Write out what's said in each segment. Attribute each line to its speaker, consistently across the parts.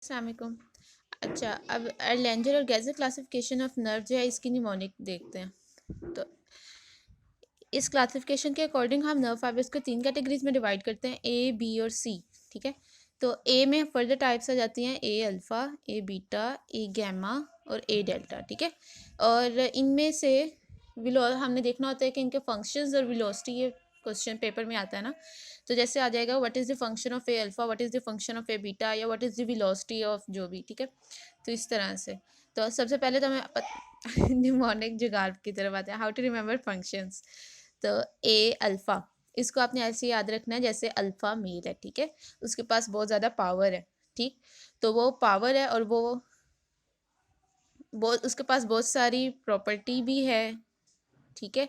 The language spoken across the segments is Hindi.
Speaker 1: अस्सलाम वालेकुम। अच्छा, अब एर्लैंजर और गैज़र क्लासिफिकेशन ऑफ नर्व जो है इसकी निमोनिक देखते हैं। तो इस क्लासिफिकेशन के अकॉर्डिंग हम नर्व फाइबर्स को 3 कैटेगरीज में डिवाइड करते हैं, ए, बी और सी। ठीक है। तो ए में फर्दर टाइप्स आ जाती हैं, ए अल्फ़ा, ए बीटा, ए गैमा और ए डेल्टा। ठीक है। और इनमें से हमने देखना होता है कि इनके फंक्शंस और वेलोसिटी, ये क्वेश्चन पेपर में आता है ना। तो जैसे आ जाएगा what is the function of a alpha, what is the function of a beta, या what is the velocity of जो भी। ठीक है। तो इस तरह से तो सबसे पहले तो मैं निमोनिक जुगाड़ की तरफ आते हैं, हाउ टू रिमेंबर फंक्शंस। तो ए अल्फ़ा, इसको आपने ऐसे याद रखना है जैसे अल्फ़ा मेल है। ठीक है। उसके पास बहुत ज़्यादा पावर है। ठीक। तो वो पावर है और वो बहुत, उसके पास बहुत सारी प्रॉपर्टी भी है। ठीक है।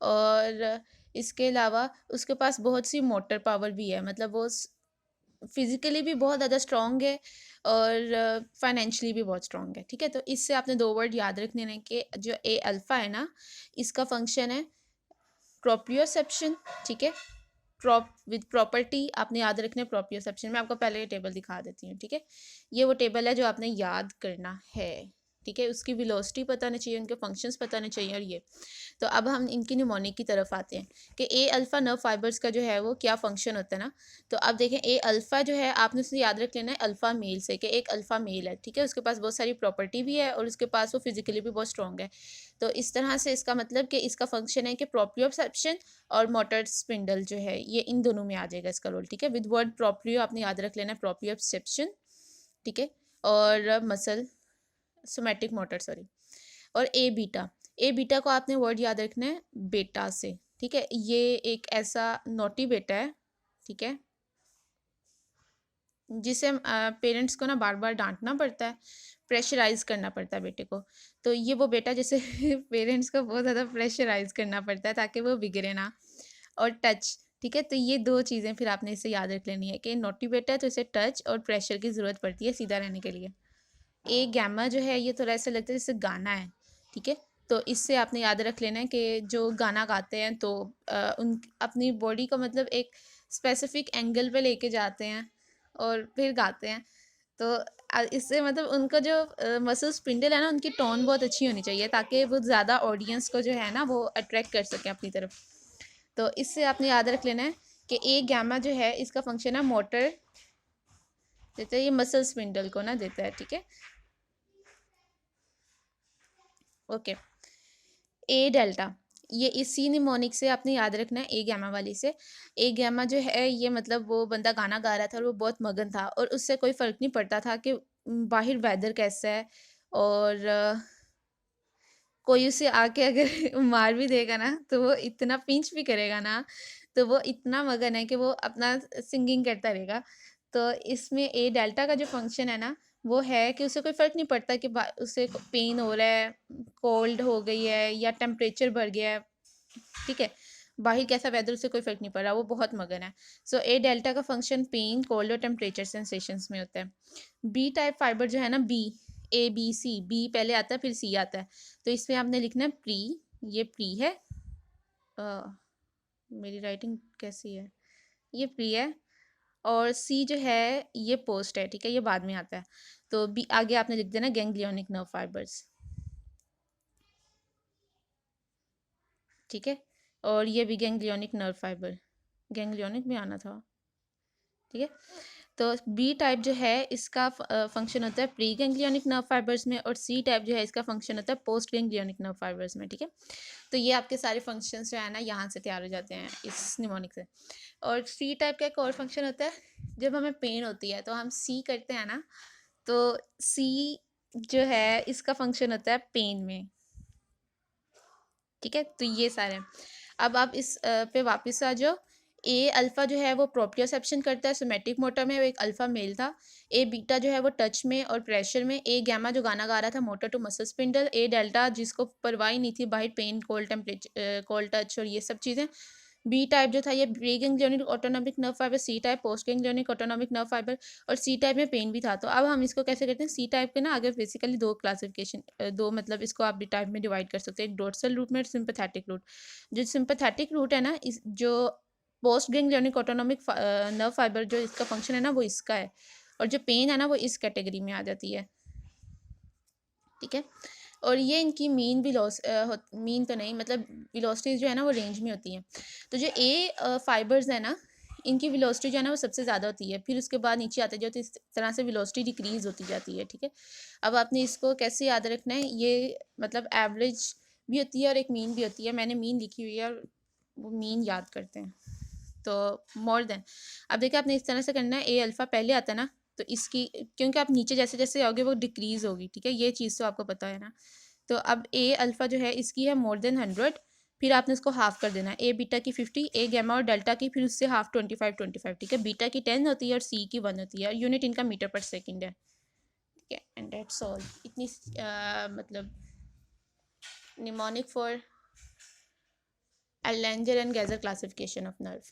Speaker 1: और इसके अलावा उसके पास बहुत सी मोटर पावर भी है, मतलब वो फिजिकली भी बहुत ज़्यादा स्ट्रॉन्ग है और फाइनेंशियली भी बहुत स्ट्रॉन्ग है। ठीक है। तो इससे आपने दो वर्ड याद रखने हैं कि जो ए अल्फ़ा है ना, इसका फंक्शन है प्रोप्रियोसेप्शन। ठीक है। प्रॉप विद प्रॉपर्टी आपने याद रखना है प्रोप्रियोसेप्शन। मैं आपको पहले ये टेबल दिखा देती हूँ। ठीक है। ये वो टेबल है जो आपने याद करना है। ठीक है। उसकी वेलोसिटी पता नहीं चाहिए, उनके फंक्शंस पता नहीं चाहिए। और ये तो अब हम इनकी निमोनिक की तरफ आते हैं कि ए अल्फ़ा नर्व फाइबर्स का जो है वो क्या फंक्शन होता है ना। तो अब देखें, ए अल्फ़ा जो है आपने उसे याद रख लेना है अल्फ़ा मेल से, कि एक अल्फ़ा मेल है। ठीक है। उसके पास बहुत सारी प्रॉपर्टी भी है और उसके पास वो फिजिकली भी बहुत स्ट्रॉन्ग है। तो इस तरह से इसका मतलब कि इसका फंक्शन है कि प्रोप्रियोसेप्शन और मोटर स्पिंडल जो है ये इन दोनों में आ जाएगा इसका रोल। ठीक है। विद वर्ड प्रोप्रियो आपने याद रख लेना है प्रोप्रियोसेप्शन। ठीक है। और मसल सोमैटिक मोटर, सॉरी। और ए बीटा, ए बीटा को आपने वर्ड याद रखना है बेटा से। ठीक है। ये एक ऐसा नोटी बेटा है। ठीक है। जिसे पेरेंट्स को ना बार बार डांटना पड़ता है, प्रेशराइज करना पड़ता है बेटे को। तो ये वो बेटा जिसे पेरेंट्स को बहुत ज़्यादा प्रेशराइज करना पड़ता है ताकि वो बिगड़े ना। और टच। ठीक है। तो ये दो चीज़ें फिर आपने इसे याद रख लेनी है कि नोटी बेटा है तो इसे टच और प्रेशर की ज़रूरत पड़ती है सीधा रहने के लिए। ए गैमा जो है ये थोड़ा ऐसा लगता है जैसे गाना है। ठीक है। तो इससे आपने याद रख लेना है कि जो गाना गाते हैं तो उन अपनी बॉडी को मतलब एक स्पेसिफिक एंगल पे लेके जाते हैं और फिर गाते हैं। तो इससे मतलब उनका जो मसल स्पिंडल है ना, उनकी टोन बहुत अच्छी होनी चाहिए ताकि वो ज़्यादा ऑडियंस को जो है ना वो अट्रैक्ट कर सकें अपनी तरफ। तो इससे आपने याद रख लेना है कि ए गैमा जो है इसका फंक्शन है मोटर देता है, ये मसल स्पिंडल को ना देता है। ठीक है। ओके। ए डेल्टा, ये इसी निमोनिक से आपने याद रखना है, ए गैमा वाली से। ए गैमा जो है ये मतलब वो बंदा गाना गा रहा था और वो बहुत मगन था और उससे कोई फ़र्क नहीं पड़ता था कि बाहर वेदर कैसा है। और कोई उसे आके अगर मार भी देगा ना तो वो इतना पिंच भी करेगा ना, तो वो इतना मगन है कि वो अपना सिंगिंग करता रहेगा। तो इसमें ए डेल्टा का जो फंक्शन है ना, वो है कि उसे कोई फ़र्क नहीं पड़ता कि उसे पेन हो रहा है, कोल्ड हो गई है या टेम्परेचर बढ़ गया है। ठीक है। बाहर कैसा वेदर उसे कोई फ़र्क नहीं पड़ रहा, वो बहुत मगन है। सो ए डेल्टा का फंक्शन पेन, कोल्ड और टेम्परेचर सेंसेशंस में होता है। बी टाइप फाइबर जो है ना, B, A B C, B पहले आता है फिर सी आता है। तो इसमें आपने लिखना है प्री, ये प्री है। मेरी राइटिंग कैसी है, ये प्री है। और सी जो है ये पोस्ट है। ठीक है। ये बाद में आता है। तो बी आगे आपने लिख देना गैंग्लियोनिक नर्व फाइबर्स। ठीक है। और ये भी गैंग्लियोनिक नर्व फाइबर, गैंग्लियोनिक में आना था। ठीक है। तो बी टाइप जो है इसका फंक्शन होता है प्री गैंग्लियोनिक नर्व फाइबर्स में, और सी टाइप जो है इसका फंक्शन होता है पोस्ट गैंग्लियोनिक नर्व फाइबर्स में। ठीक है। तो ये आपके सारे फंक्शंस जो है ना यहाँ से तैयार हो जाते हैं इस निमोनिक से। और सी टाइप का एक और फंक्शन होता है, जब हमें पेन होती है तो हम सी करते हैं ना, तो सी जो है इसका फंक्शन होता है पेन में। ठीक है। तो ये सारे हैं। अब आप इस पे वापस आ जाओ। ए अल्फ़ा जो है वो प्रोप्रियोसेप्शन करता है, सोमैटिक मोटर में वो एक अल्फ़ा मेल था। ए बीटा जो है वो टच में और प्रेशर में। ए गैमा जो गाना गा रहा था motor to muscle spindle. A delta जिसको परवाह ही नहीं थी बाहर pain, cold temperature, cold touch और ये सब चीज़ें। बी टाइप जो था ये preganglionic autonomic nerve fiber. C type postganglionic autonomic nerve fiber. और सी टाइप में पेन भी था। तो अब हम इसको कैसे करते हैं, सी टाइप के ना आगे बेसिकली दो क्लासिफिकेशन, दो मतलब इसको आप टाइप में डिवाइड कर सकते हैं, एक डोर्सल रूट में और सिंपैथेटिक रूट। जो सिंपैथेटिक रूट है ना, इस जो post ganglionic autonomic nerve fibre जो इसका फंक्शन है ना वो इसका है। और जो पेन है ना वो इस कैटेगरी में आ जाती है, ठीक है। और ये इनकी मीन मीन तो नहीं, मतलब वेलोसिटी जो है ना वो रेंज में होती है। तो जो ए फाइबर्स है ना, इनकी वेलोसिटी जो है ना वो सबसे ज़्यादा होती है, फिर उसके बाद नीचे आते जाते इस तरह से वेलोसिटी डिक्रीज होती जाती है, ठीक है। अब आपने इसको कैसे याद रखना है, ये मतलब एवरेज भी होती है और एक मीन भी होती है, मैंने मीन लिखी हुई है और वो मीन याद करते हैं। तो मोर देन, अब देखिए आपने इस तरह से करना है, ए अल्फ़ा पहले आता है ना, तो इसकी क्योंकि आप नीचे जैसे जैसे आओगे वो डिक्रीज होगी, ठीक है, ये चीज़ तो आपको पता है ना। तो अब ए अल्फ़ा जो है इसकी है मोर देन 100, फिर आपने इसको हाफ कर देना है, ए बीटा की 50, ए गैमा और डेल्टा की फिर उससे हाफ 25, ठीक है। बीटा की 10 होती है और सी की 1 होती है, और यूनिट इनका मीटर पर सेकेंड है, ठीक है। एंड दैट्स ऑल, इतनी मतलब mnemonic for Erlanger and Geiser classification of nerve.